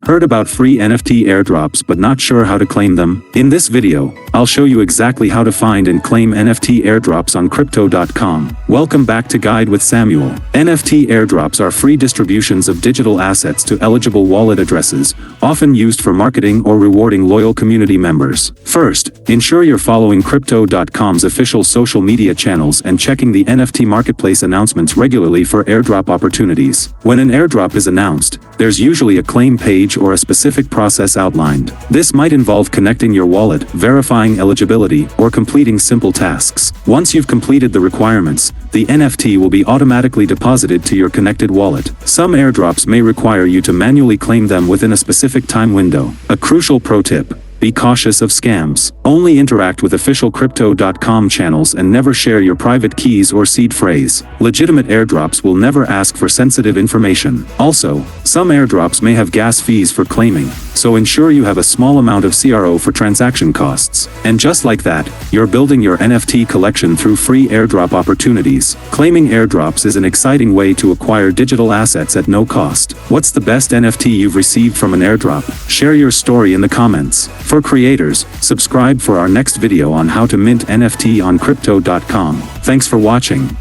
Heard about free NFT airdrops but not sure how to claim them? In this video, I'll show you exactly how to find and claim NFT airdrops on crypto.com. Welcome back to Guide with Samuel. NFT airdrops are free distributions of digital assets to eligible wallet addresses, often used for marketing or rewarding loyal community members. First, ensure you're following crypto.com's official social media channels and checking the NFT marketplace announcements regularly for airdrop opportunities. When an airdrop is announced, there's usually a claim page or a specific process outlined. This might involve connecting your wallet, verifying eligibility, or completing simple tasks. Once you've completed the requirements, the NFT will be automatically deposited to your connected wallet. Some airdrops may require you to manually claim them within a specific time window. A crucial pro tip: be cautious of scams. Only interact with official crypto.com channels and never share your private keys or seed phrase. Legitimate airdrops will never ask for sensitive information. Also, some airdrops may have gas fees for claiming, so ensure you have a small amount of CRO for transaction costs. And just like that, you're building your NFT collection through free airdrop opportunities. Claiming airdrops is an exciting way to acquire digital assets at no cost. What's the best NFT you've received from an airdrop? Share your story in the comments. For creators, subscribe for our next video on how to mint NFT on crypto.com. Thanks for watching.